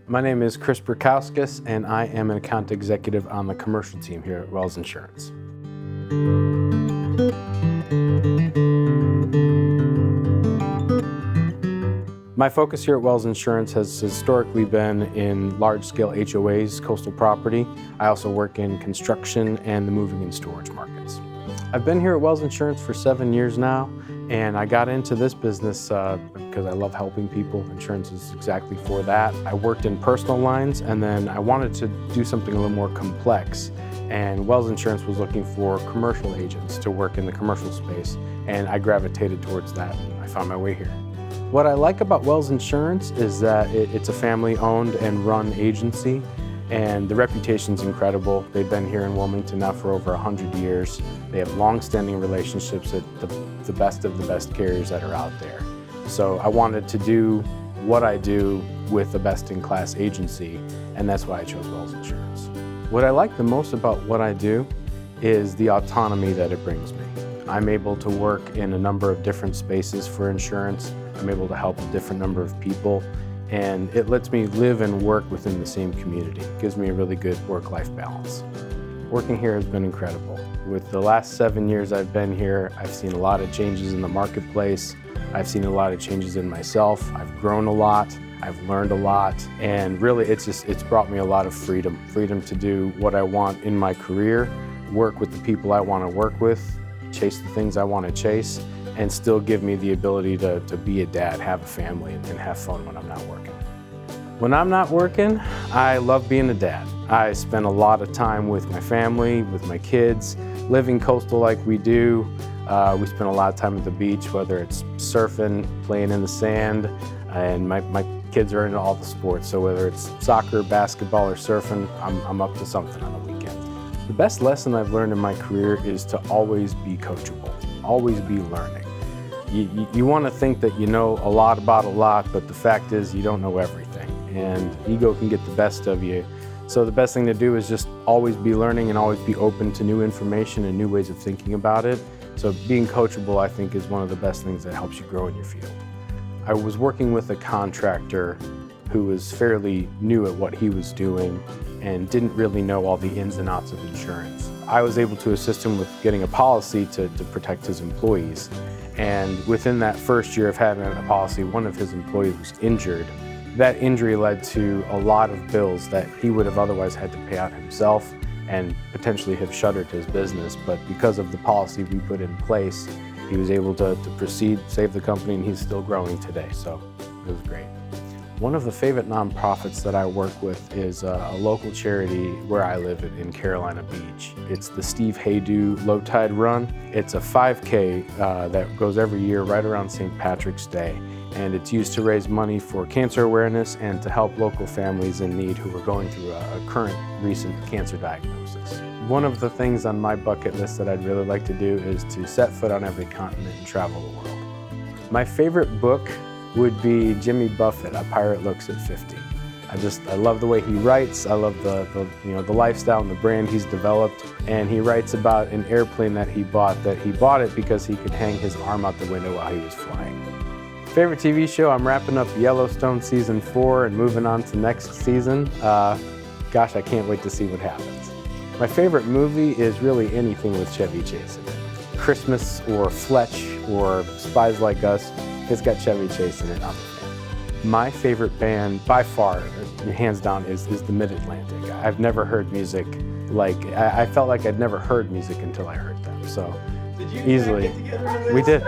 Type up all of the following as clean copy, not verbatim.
My name is Chris Burkauskas, and I am an account executive on the commercial team here at Wells Insurance. My focus here at Wells Insurance has historically been in large-scale HOAs, coastal property. I also work in construction and the moving and storage markets. I've been here at Wells Insurance for 7 years now, and I got into this business because I love helping people. Insurance is exactly for that. I worked in personal lines, and then I wanted to do something a little more complex. And Wells Insurance was looking for commercial agents to work in the commercial space, and I gravitated towards that, and I found my way here. What I like about Wells Insurance is that it's a family-owned and run agency, and the reputation's incredible. They've been here in Wilmington now for over 100 years. They have long-standing relationships at the best of the best carriers that are out there. So I wanted to do what I do with a best-in-class agency, and that's why I chose Wells Insurance. What I like the most about what I do is the autonomy that it brings me. I'm able to work in a number of different spaces for insurance. I'm able to help a different number of people, and it lets me live and work within the same community. It gives me a really good work-life balance. Working here has been incredible. With the last 7 years I've been here, I've seen a lot of changes in the marketplace. I've seen a lot of changes in myself. I've grown a lot. I've learned a lot, and really it's brought me a lot of freedom. Freedom to do what I want in my career, work with the people I want to work with, chase the things I want to chase, and still give me the ability to be a dad, have a family, and have fun when I'm not working. When I'm not working, I love being a dad. I spend a lot of time with my family, with my kids, living coastal like we do. We spend a lot of time at the beach, whether it's surfing, playing in the sand, and my kids are into all the sports, so whether it's soccer, basketball, or surfing, I'm up to something on the weekend. The best lesson I've learned in my career is to always be coachable, always be learning. You want to think that you know a lot about a lot, but the fact is you don't know everything, and ego can get the best of you. So the best thing to do is just always be learning and always be open to new information and new ways of thinking about it. So being coachable, I think, is one of the best things that helps you grow in your field. I was working with a contractor who was fairly new at what he was doing and didn't really know all the ins and outs of insurance. I was able to assist him with getting a policy to protect his employees. And within that first year of having a policy, one of his employees was injured. That injury led to a lot of bills that he would have otherwise had to pay out himself and potentially have shuttered his business. But because of the policy we put in place, he was able to proceed, save the company, and he's still growing today. So it was great. One of the favorite nonprofits that I work with is a local charity where I live in Carolina Beach. It's the Steve Haydu Low Tide Run. It's a 5K that goes every year right around St. Patrick's Day. And it's used to raise money for cancer awareness and to help local families in need who are going through a current recent cancer diagnosis. One of the things on my bucket list that I'd really like to do is to set foot on every continent and travel the world. My favorite book would be Jimmy Buffett, A Pirate Looks at 50. I love the way he writes. I love the lifestyle and the brand he's developed. And he writes about an airplane that he bought it because he could hang his arm out the window while he was flying. Favorite TV show, I'm wrapping up Yellowstone season 4 and moving on to next season. Gosh, I can't wait to see what happens. My favorite movie is really anything with Chevy Chase in it. Christmas or Fletch or Spies Like Us. It's got Chevy Chase in it, I'm a fan. My favorite band, by far, hands down, is the Mid-Atlantic. I've never heard music I felt like I'd never heard music until I heard them, so did you easily. Get together We did.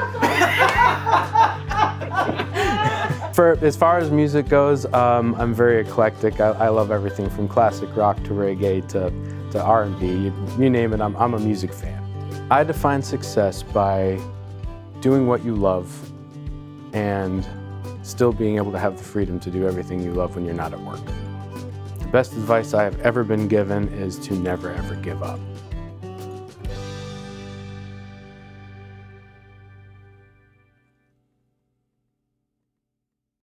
As far as music goes, I'm very eclectic. I love everything from classic rock to reggae to R&B. You name it, I'm a music fan. I define success by doing what you love and still being able to have the freedom to do everything you love when you're not at work. The best advice I have ever been given is to never ever give up.